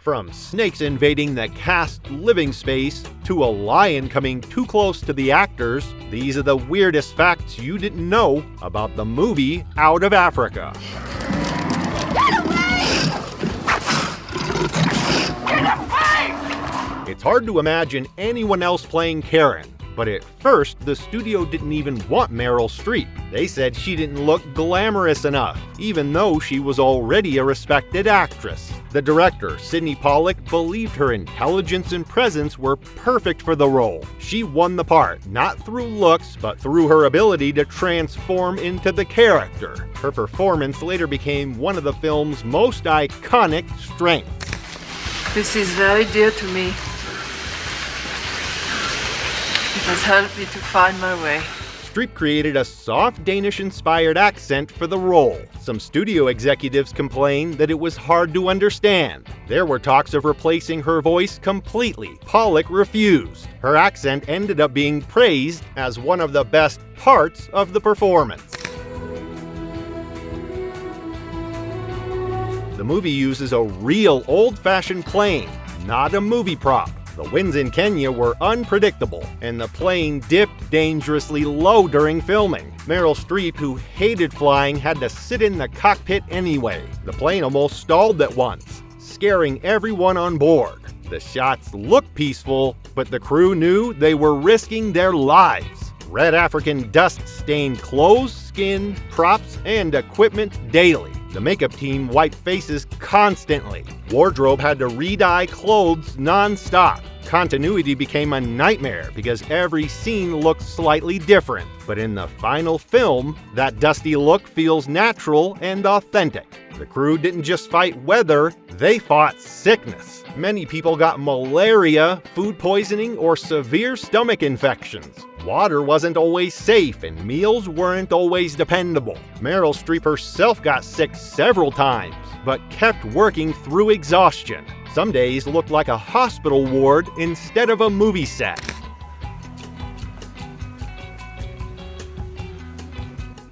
From snakes invading the cast living space to a lion coming too close to the actors, these are the weirdest facts you didn't know about the movie Out of Africa. Get away! Get away! It's hard to imagine anyone else playing Karen, but at first the studio didn't even want Meryl Streep. They said she didn't look glamorous enough, even though she was already a respected actress. The director, Sidney Pollack, believed her intelligence and presence were perfect for the role. She won the part, not through looks, but through her ability to transform into the character. Her performance later became one of the film's most iconic strengths. This is very dear to me. It has helped me to find my way. Streep created a soft Danish-inspired accent for the role. Some studio executives complained that it was hard to understand. There were talks of replacing her voice completely. Pollack refused. Her accent ended up being praised as one of the best parts of the performance. The movie uses a real old-fashioned plane, not a movie prop. The winds in Kenya were unpredictable, and the plane dipped dangerously low during filming. Meryl Streep, who hated flying, had to sit in the cockpit anyway. The plane almost stalled at once, scaring everyone on board. The shots looked peaceful, but the crew knew they were risking their lives. Red African dust stained clothes, skin, props, and equipment daily. The makeup team wiped faces constantly. Wardrobe had to re-dye clothes non-stop. Continuity became a nightmare because every scene looked slightly different. But in the final film, that dusty look feels natural and authentic. The crew didn't just fight weather, they fought sickness. Many people got malaria, food poisoning, or severe stomach infections. Water wasn't always safe, and meals weren't always dependable. Meryl Streep herself got sick several times, but kept working through exhaustion. Some days looked like a hospital ward instead of a movie set.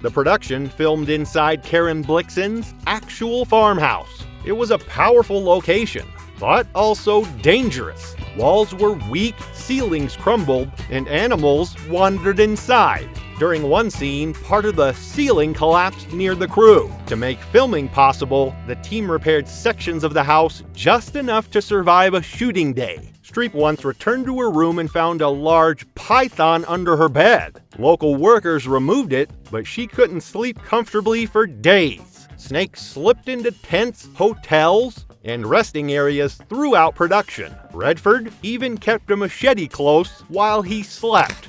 The production filmed inside Karen Blixen's actual farmhouse. It was a powerful location, but also dangerous. Walls were weak, ceilings crumbled, and animals wandered inside. During one scene, part of the ceiling collapsed near the crew. To make filming possible, the team repaired sections of the house just enough to survive a shooting day. Streep once returned to her room and found a large python under her bed. Local workers removed it, but she couldn't sleep comfortably for days. Snakes slipped into tents, hotels, and resting areas throughout production. Redford even kept a machete close while he slept.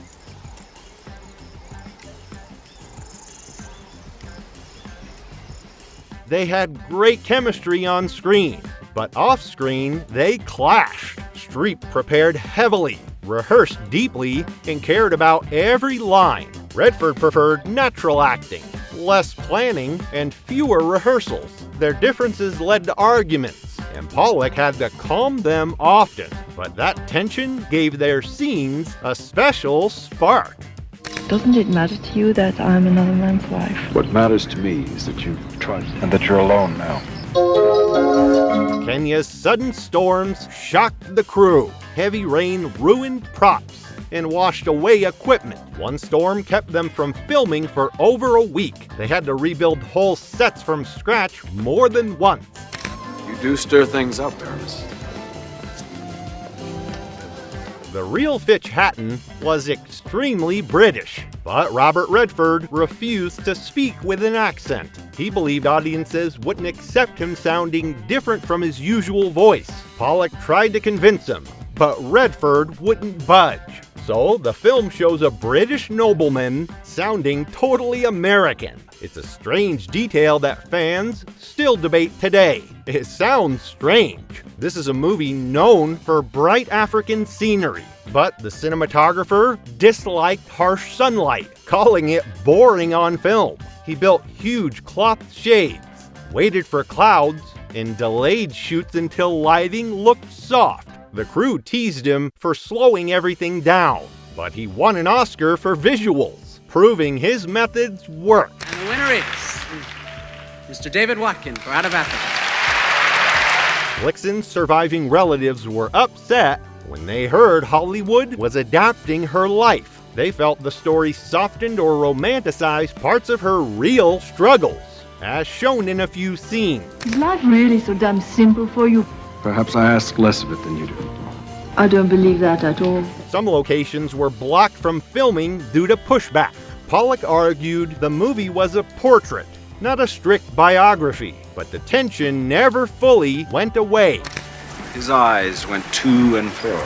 They had great chemistry on screen, but off-screen they clashed. Streep prepared heavily, rehearsed deeply, and cared about every line. Redford preferred natural acting, less planning, and fewer rehearsals. Their differences led to arguments, and Pollack had to calm them often. But that tension gave their scenes a special spark. Doesn't it matter to you that I'm another man's wife? What matters to me is that you've tried and that you're alone now. Kenya's sudden storms shocked the crew. Heavy rain ruined props and washed away equipment. One storm kept them from filming for over a week. They had to rebuild whole sets from scratch more than once. You do stir things up, Paris. The real Fitch Hatton was extremely British, but Robert Redford refused to speak with an accent. He believed audiences wouldn't accept him sounding different from his usual voice. Pollack tried to convince him, but Redford wouldn't budge. So the film shows a British nobleman sounding totally American. It's a strange detail that fans still debate today. It sounds strange. This is a movie known for bright African scenery, but the cinematographer disliked harsh sunlight, calling it boring on film. He built huge cloth shades, waited for clouds, and delayed shoots until lighting looked soft. The crew teased him for slowing everything down, but he won an Oscar for visuals, proving his methods work. And the winner is Mr. David Watkin for Out of Africa. Blixen's surviving relatives were upset when they heard Hollywood was adapting her life. They felt the story softened or romanticized parts of her real struggles, as shown in a few scenes. Is life really so damn simple for you? Perhaps I ask less of it than you do. I don't believe that at all. Some locations were blocked from filming due to pushback. Pollock argued the movie was a portrait, not a strict biography, but the tension never fully went away. His eyes went to and fro.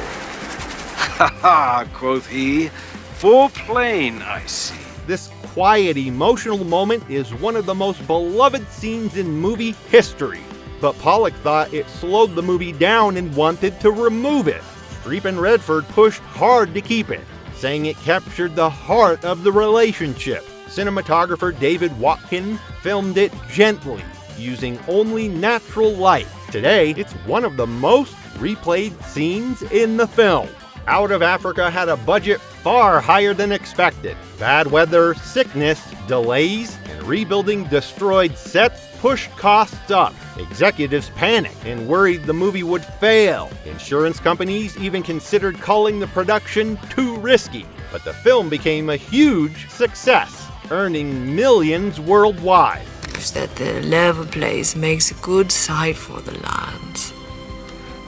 Ha ha, quoth he, full plain I see. This quiet, emotional moment is one of the most beloved scenes in movie history, but Pollock thought it slowed the movie down and wanted to remove it. Streep and Redford pushed hard to keep it, saying it captured the heart of the relationship. Cinematographer David Watkin filmed it gently, using only natural light. Today, it's one of the most replayed scenes in the film. Out of Africa had a budget far higher than expected. Bad weather, sickness, delays, and rebuilding destroyed sets pushed costs up. Executives panicked and worried the movie would fail. Insurance companies even considered calling the production too risky. But the film became a huge success, earning millions worldwide. That the level place makes a good site for the lions.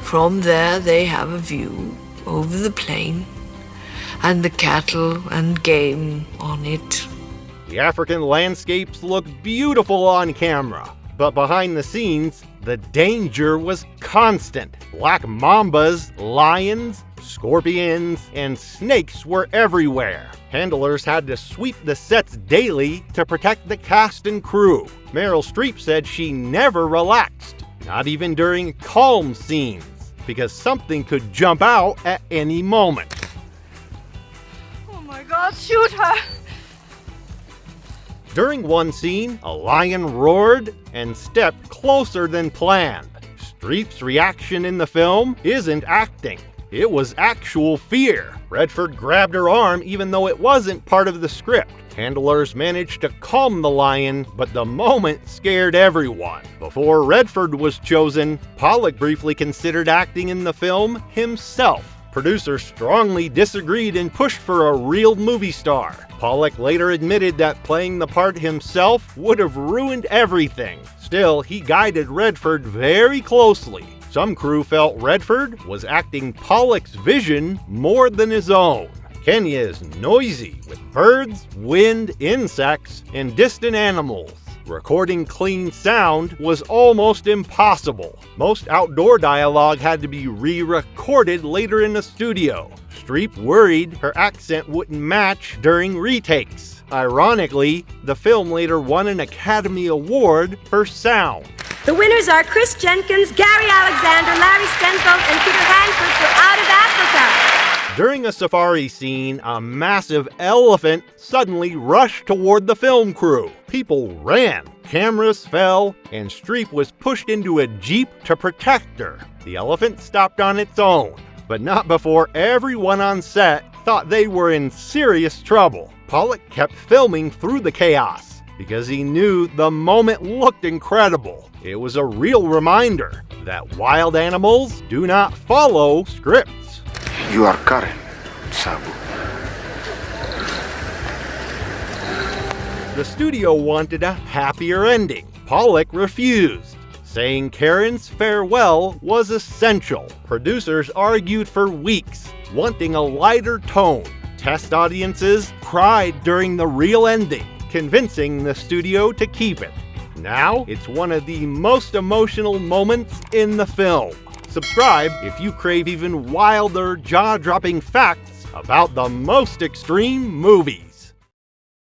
From there they have a view over the plain and the cattle and game on it. The African landscapes looked beautiful on camera, but behind the scenes, the danger was constant. Black mambas, lions, scorpions, and snakes were everywhere. Handlers had to sweep the sets daily to protect the cast and crew. Meryl Streep said she never relaxed, not even during calm scenes, because something could jump out at any moment. Oh my God, shoot her! During one scene, a lion roared and stepped closer than planned. Streep's reaction in the film isn't acting. It was actual fear. Redford grabbed her arm even though it wasn't part of the script. Handlers managed to calm the lion, but the moment scared everyone. Before Redford was chosen, Pollock briefly considered acting in the film himself. Producers strongly disagreed and pushed for a real movie star. Pollock later admitted that playing the part himself would have ruined everything. Still, he guided Redford very closely. Some crew felt Redford was acting Pollock's vision more than his own. Kenya is noisy with birds, wind, insects, and distant animals. Recording clean sound was almost impossible. Most outdoor dialogue had to be re-recorded later in the studio. Streep worried her accent wouldn't match during retakes. Ironically, the film later won an Academy Award for sound. The winners are Chris Jenkins, Gary Alexander, Larry Stenfeld, and Peter Hanford for Out of Africa. During a safari scene, a massive elephant suddenly rushed toward the film crew. People ran, cameras fell, and Streep was pushed into a jeep to protect her. The elephant stopped on its own, but not before everyone on set thought they were in serious trouble. Pollock kept filming through the chaos because he knew the moment looked incredible. It was a real reminder that wild animals do not follow scripts. You are Karen, Sabu. The studio wanted a happier ending. Pollock refused, saying Karen's farewell was essential. Producers argued for weeks, wanting a lighter tone. Test audiences cried during the real ending, convincing the studio to keep it. Now, it's one of the most emotional moments in the film. Subscribe if you crave even wilder, jaw-dropping facts about the most extreme movies.